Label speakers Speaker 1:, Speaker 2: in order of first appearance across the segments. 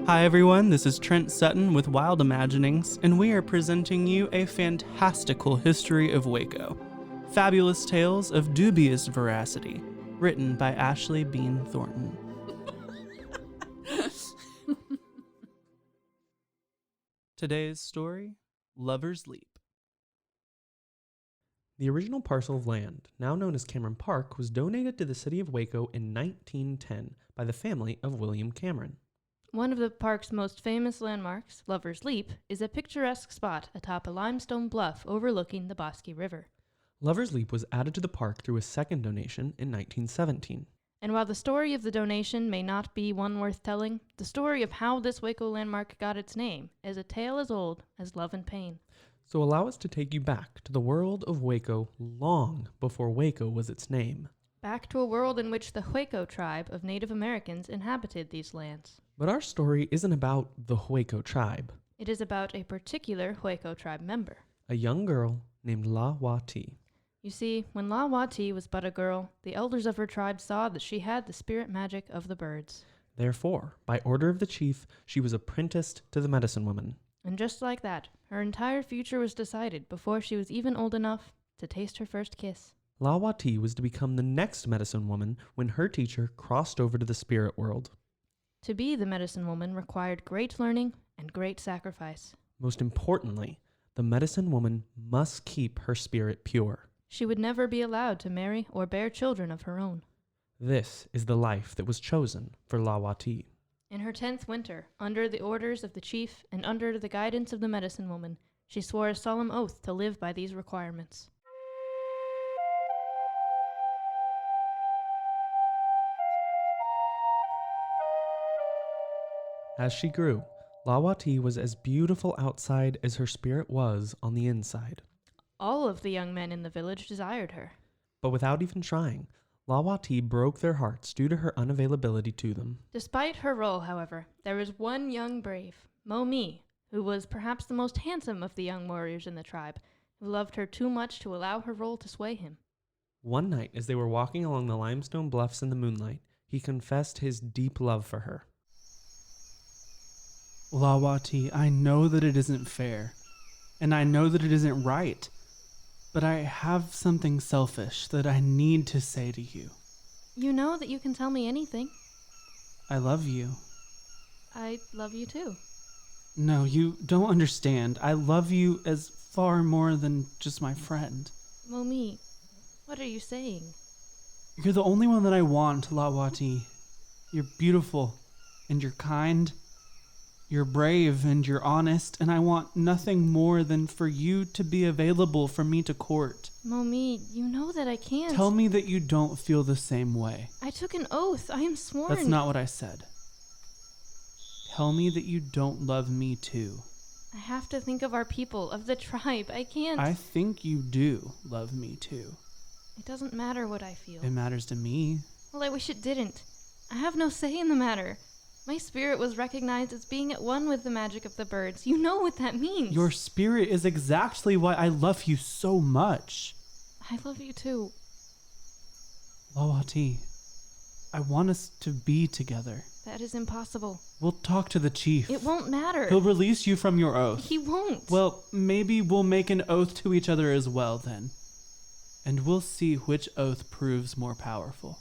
Speaker 1: Hi everyone, this is Trent Sutton with Wild Imaginings, and we are presenting you a fantastical history of Waco. Fabulous tales of dubious veracity, written by Ashley Bean Thornton. Today's story, Lover's Leap.
Speaker 2: The original parcel of land, now known as Cameron Park, was donated to the city of Waco in 1910 by the family of William Cameron.
Speaker 3: One of the park's most famous landmarks, Lover's Leap, is a picturesque spot atop a limestone bluff overlooking the Bosque River.
Speaker 2: Lover's Leap was added to the park through a second donation in 1917.
Speaker 3: And while the story of the donation may not be one worth telling, the story of how this Waco landmark got its name is a tale as old as love and pain.
Speaker 2: So allow us to take you back to the world of Waco long before Waco was its name.
Speaker 3: Back to a world in which the Waco tribe of Native Americans inhabited these lands.
Speaker 2: But our story isn't about the Waco tribe.
Speaker 3: It is about a particular Waco tribe member.
Speaker 2: A young girl named La-Wa-Ti.
Speaker 3: You see, when La-Wa-Ti was but a girl, the elders of her tribe saw that she had the spirit magic of the birds.
Speaker 2: Therefore, by order of the chief, she was apprenticed to the medicine woman.
Speaker 3: And just like that, her entire future was decided before she was even old enough to taste her first kiss.
Speaker 2: La-Wa-Ti was to become the next medicine woman when her teacher crossed over to the spirit world.
Speaker 3: To be the medicine woman required great learning and great sacrifice.
Speaker 2: Most importantly, the medicine woman must keep her spirit pure.
Speaker 3: She would never be allowed to marry or bear children of her own.
Speaker 2: This is the life that was chosen for La-Wa-Ti.
Speaker 3: In her 10th winter, under the orders of the chief and under the guidance of the medicine woman, she swore a solemn oath to live by these requirements.
Speaker 2: As she grew, La-Wa-Ti was as beautiful outside as her spirit was on the inside.
Speaker 3: All of the young men in the village desired her.
Speaker 2: But without even trying, La-Wa-Ti broke their hearts due to her unavailability to them.
Speaker 3: Despite her role, however, there was one young brave, Mo-Mi, who was perhaps the most handsome of the young warriors in the tribe, who loved her too much to allow her role to sway him.
Speaker 2: One night, as they were walking along the limestone bluffs in the moonlight, he confessed his deep love for her.
Speaker 1: La-Wa-Ti, I know that it isn't fair, and I know that it isn't right, but I have something selfish that I need to say to you.
Speaker 3: You know that you can tell me anything.
Speaker 1: I love you.
Speaker 3: I love you too.
Speaker 1: No, you don't understand. I love you as far more than just my friend.
Speaker 3: Mo-Mi, what are you saying?
Speaker 1: You're the only one that I want, La-Wa-Ti. You're beautiful, and you're kind. You're brave and you're honest, and I want nothing more than for you to be available for me to court.
Speaker 3: Mo-Mi, you know that I can't.
Speaker 1: Tell me that you don't feel the same way.
Speaker 3: I took an oath. I am sworn.
Speaker 1: That's not what I said. Tell me that you don't love me too.
Speaker 3: I have to think of our people, of the tribe. I can't.
Speaker 1: I think you do love me too.
Speaker 3: It doesn't matter what I feel.
Speaker 1: It matters to me.
Speaker 3: Well, I wish it didn't. I have no say in the matter. My spirit was recognized as being at one with the magic of the birds. You know what that means.
Speaker 1: Your spirit is exactly why I love you so much.
Speaker 3: I love you too.
Speaker 1: La-Wa-Ti, I want us to be together.
Speaker 3: That is impossible.
Speaker 1: We'll talk to the chief.
Speaker 3: It won't matter.
Speaker 1: He'll release you from your oath.
Speaker 3: He won't.
Speaker 1: Well, maybe we'll make an oath to each other as well then. And we'll see which oath proves more powerful.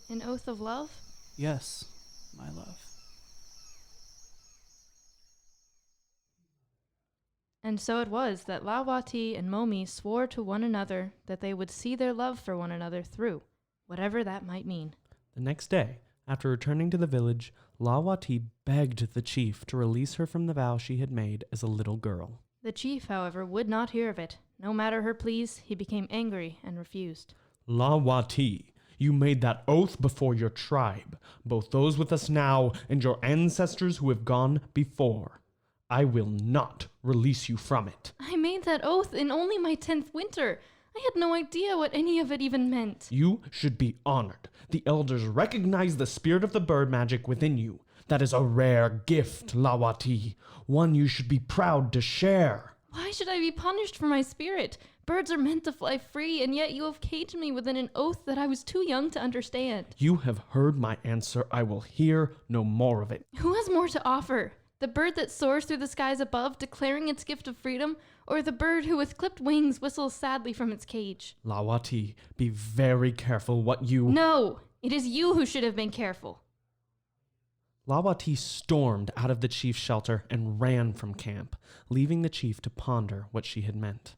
Speaker 3: An oath of love?
Speaker 1: Yes, my love.
Speaker 3: And so it was that La-Wa-Ti and Mo-Mi swore to one another that they would see their love for one another through, whatever that might mean.
Speaker 2: The next day, after returning to the village, La-Wa-Ti begged the chief to release her from the vow she had made as a little girl.
Speaker 3: The chief, however, would not hear of it. No matter her pleas, he became angry and refused.
Speaker 2: La-Wa-Ti, you made that oath before your tribe, both those with us now and your ancestors who have gone before. I will not release you from it.
Speaker 3: I made that oath in only my 10th winter. I had no idea what any of it even meant.
Speaker 2: You should be honored. The elders recognize the spirit of the bird magic within you. That is a rare gift, La-Wa-Ti, one you should be proud to share.
Speaker 3: Why should I be punished for my spirit? Birds are meant to fly free, and yet you have caged me within an oath that I was too young to understand.
Speaker 2: You have heard my answer. I will hear no more of it.
Speaker 3: Who has more to offer? The bird that soars through the skies above, declaring its gift of freedom, or the bird who with clipped wings whistles sadly from its cage?
Speaker 2: Lawati, be very careful what you...
Speaker 3: No! It is you who should have been careful.
Speaker 2: Lawati stormed out of the chief's shelter and ran from camp, leaving the chief to ponder what she had meant.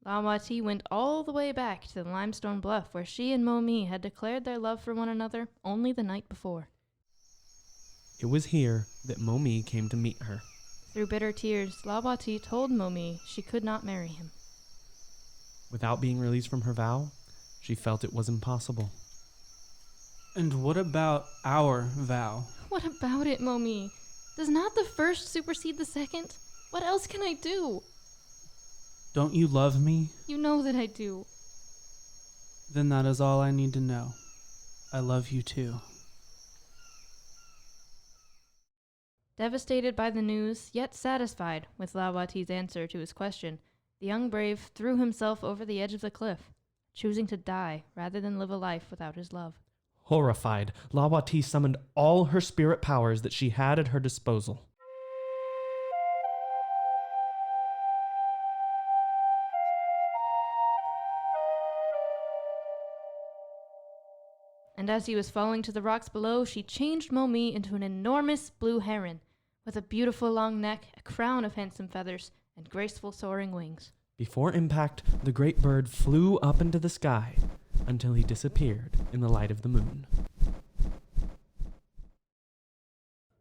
Speaker 3: Lawati went all the way back to the limestone bluff where she and Momi had declared their love for one another only the night before.
Speaker 2: It was here that Momi came to meet her.
Speaker 3: Through bitter tears, Lawati told Momi she could not marry him.
Speaker 2: Without being released from her vow, she felt it was impossible.
Speaker 1: And what about our vow?
Speaker 3: What about it, Momi? Does not the first supersede the second? What else can I do?
Speaker 1: Don't you love me?
Speaker 3: You know that I do.
Speaker 1: Then that is all I need to know. I love you too.
Speaker 3: Devastated by the news, yet satisfied with Lawati's answer to his question, the young brave threw himself over the edge of the cliff, choosing to die rather than live a life without his love.
Speaker 2: Horrified, Lawati summoned all her spirit powers that she had at her disposal.
Speaker 3: And as he was falling to the rocks below, she changed Momi into an enormous blue heron, with a beautiful long neck, a crown of handsome feathers, and graceful soaring wings.
Speaker 2: Before impact, the great bird flew up into the sky until he disappeared in the light of the moon.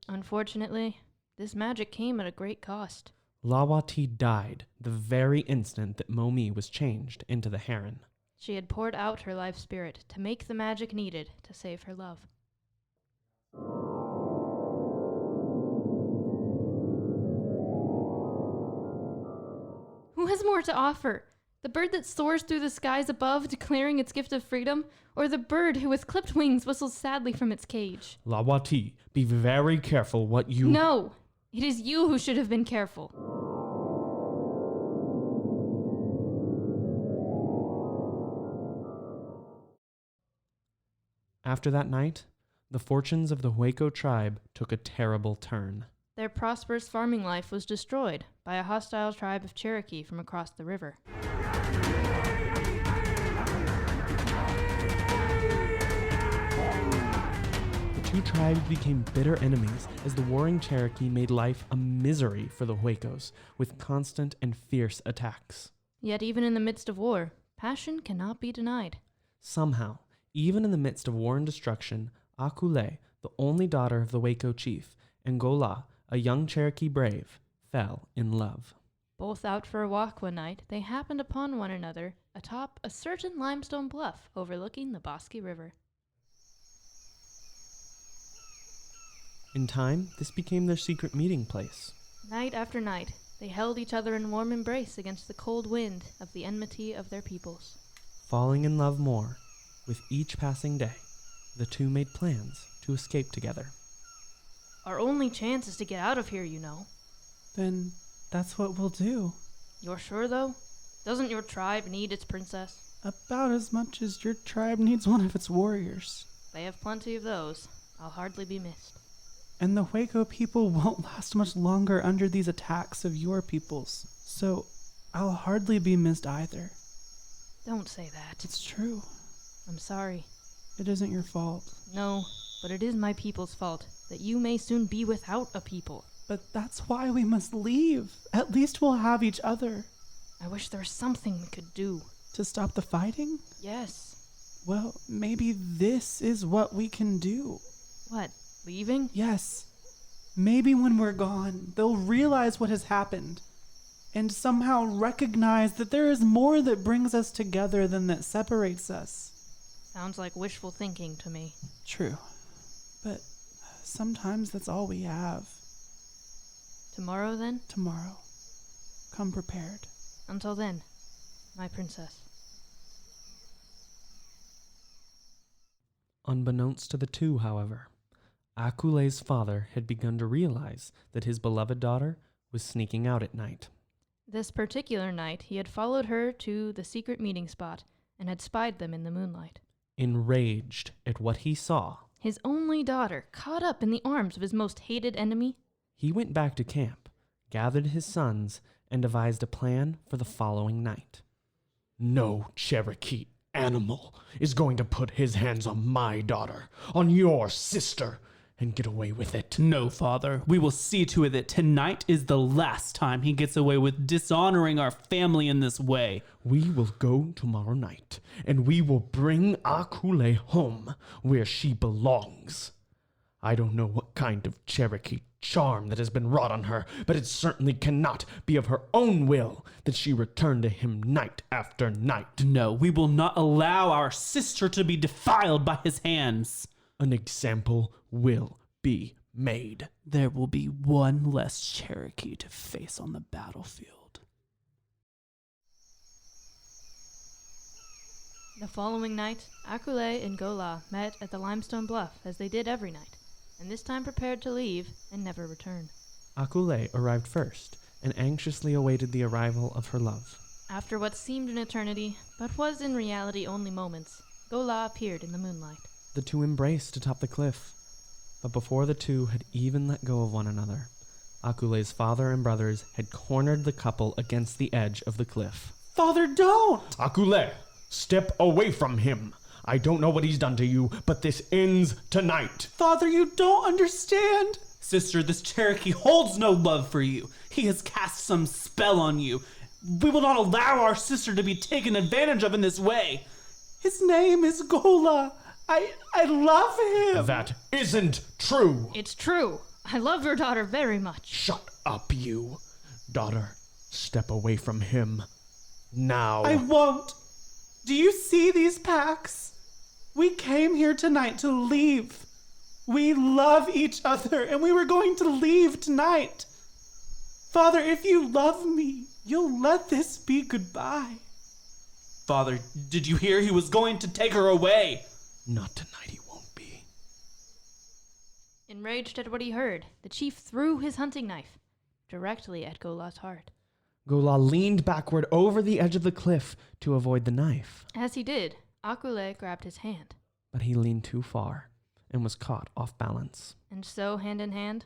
Speaker 3: Unfortunately, this magic came at a great cost.
Speaker 2: Lawati died the very instant that Momi was changed into the heron.
Speaker 3: She had poured out her life spirit to make the magic needed to save her love. Who has more to offer? The bird that soars through the skies above, declaring its gift of freedom, or the bird who with clipped wings whistles sadly from its cage?
Speaker 2: Lawati, be very careful what you...
Speaker 3: No! It is you who should have been careful.
Speaker 2: After that night, the fortunes of the Waco tribe took a terrible turn.
Speaker 3: Their prosperous farming life was destroyed by a hostile tribe of Cherokee from across the river.
Speaker 2: The two tribes became bitter enemies as the warring Cherokee made life a misery for the Wacos with constant and fierce attacks.
Speaker 3: Yet even in the midst of war, passion cannot be denied.
Speaker 2: Somehow, even in the midst of war and destruction, Akule, the only daughter of the Waco chief, and Gola, a young Cherokee brave, fell in love.
Speaker 3: Both out for a walk one night, they happened upon one another atop a certain limestone bluff overlooking the Bosque River.
Speaker 2: In time, this became their secret meeting place.
Speaker 3: Night after night, they held each other in warm embrace against the cold wind of the enmity of their peoples.
Speaker 2: Falling in love more, with each passing day, the two made plans to escape together.
Speaker 3: Our only chance is to get out of here, you know.
Speaker 1: Then that's what we'll do.
Speaker 3: You're sure, though? Doesn't your tribe need its princess?
Speaker 1: About as much as your tribe needs one of its warriors.
Speaker 3: They have plenty of those. I'll hardly be missed.
Speaker 1: And the Waco people won't last much longer under these attacks of your peoples. So I'll hardly be missed either.
Speaker 3: Don't say that.
Speaker 1: It's true.
Speaker 3: I'm sorry.
Speaker 1: It isn't your fault.
Speaker 3: No, but it is my people's fault that you may soon be without a people.
Speaker 1: But that's why we must leave. At least we'll have each other.
Speaker 3: I wish there was something we could do.
Speaker 1: To stop the fighting?
Speaker 3: Yes.
Speaker 1: Well, maybe this is what we can do.
Speaker 3: What, leaving?
Speaker 1: Yes. Maybe when we're gone, they'll realize what has happened and somehow recognize that there is more that brings us together than that separates us.
Speaker 3: Sounds like wishful thinking to me.
Speaker 1: True. But sometimes that's all we have.
Speaker 3: Tomorrow, then?
Speaker 1: Tomorrow. Come prepared.
Speaker 3: Until then, my princess.
Speaker 2: Unbeknownst to the two, however, Akule's father had begun to realize that his beloved daughter was sneaking out at night.
Speaker 3: This particular night, he had followed her to the secret meeting spot and had spied them in the moonlight.
Speaker 2: Enraged at what he saw,
Speaker 3: His only daughter caught up in the arms of his most hated enemy.
Speaker 2: he went back to camp, gathered his sons, and devised a plan for the following night. No Cherokee animal is going to put his hands on my daughter, on your sister, and get away with it.
Speaker 1: No, Father. We will see to it that tonight is the last time he gets away with dishonoring our family in this way.
Speaker 2: We will go tomorrow night, and we will bring Akule home where she belongs. I don't know what kind of Cherokee charm that has been wrought on her, but it certainly cannot be of her own will that she return to him night after night.
Speaker 1: No, we will not allow our sister to be defiled by his hands.
Speaker 2: An example will be made.
Speaker 1: There will be one less Cherokee to face on the battlefield.
Speaker 3: The following night, Akule and Gola met at the limestone bluff as they did every night, and this time prepared to leave and never return.
Speaker 2: Akule arrived first and anxiously awaited the arrival of her love.
Speaker 3: After what seemed an eternity, but was in reality only moments, Gola appeared in the moonlight.
Speaker 2: The two embraced atop the cliff, but before the two had even let go of one another, Akule's father and brothers had cornered the couple against the edge of the cliff.
Speaker 1: Father, don't!
Speaker 2: Akule, step away from him. I don't know what he's done to you, but this ends tonight.
Speaker 1: Father, you don't understand. Sister, this Cherokee holds no love for you. He has cast some spell on you. We will not allow our sister to be taken advantage of in this way. His name is Gola. I love him.
Speaker 2: That isn't true.
Speaker 3: It's true. I love your daughter very much.
Speaker 2: Shut up, you. Daughter, step away from him. Now.
Speaker 1: I won't. Do you see these packs? We came here tonight to leave. We love each other, and we were going to leave tonight. Father, if you love me, you'll let this be goodbye. Father, did you hear he was going to take her away?
Speaker 2: Not tonight, he won't be.
Speaker 3: Enraged at what he heard, the chief threw his hunting knife directly at Gola's heart.
Speaker 2: Gola leaned backward over the edge of the cliff to avoid the knife.
Speaker 3: As he did, Akule grabbed his hand,
Speaker 2: But he leaned too far and was caught off balance.
Speaker 3: and so, hand in hand,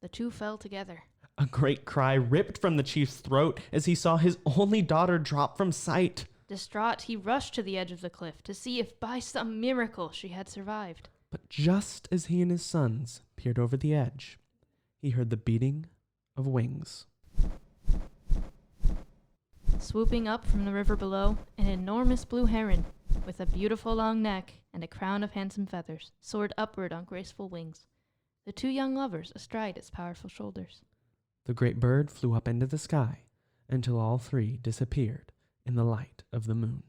Speaker 3: the two fell together.
Speaker 2: A great cry ripped from the chief's throat as he saw his only daughter drop from sight.
Speaker 3: Distraught, he rushed to the edge of the cliff to see if by some miracle she had survived.
Speaker 2: But just as he and his sons peered over the edge, he heard the beating of wings.
Speaker 3: Swooping up from the river below, an enormous blue heron, with a beautiful long neck and a crown of handsome feathers, soared upward on graceful wings, the two young lovers astride its powerful shoulders.
Speaker 2: The great bird flew up into the sky until all three disappeared in the light of the moon.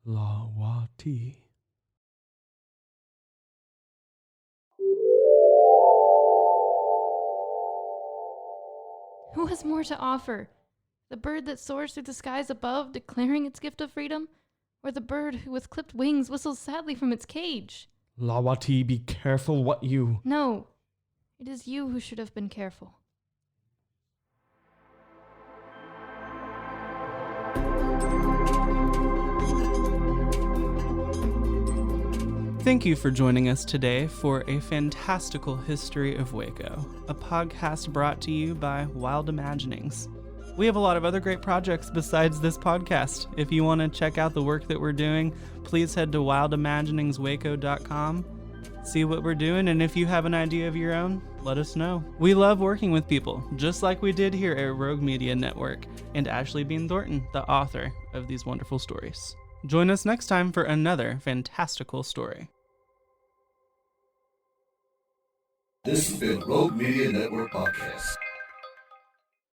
Speaker 2: Lawati.
Speaker 3: Who has more to offer? The bird that soars through the skies above, declaring its gift of freedom? Or the bird who with clipped wings whistles sadly from its cage?
Speaker 2: Lawati, be careful what you...
Speaker 3: No, it is you who should have been careful.
Speaker 1: Thank you for joining us today for A Fantastical History of Waco, a podcast brought to you by Wild Imaginings. We have a lot of other great projects besides this podcast. If you want to check out the work that we're doing, please head to wildimaginingswaco.com, see what we're doing, and if you have an idea of your own, let us know. We love working with people, just like we did here at Rogue Media Network, and Ashley Bean Thornton, the author of these wonderful stories. Join us next time for another fantastical story.
Speaker 4: This has been Rogue Media Network Podcast.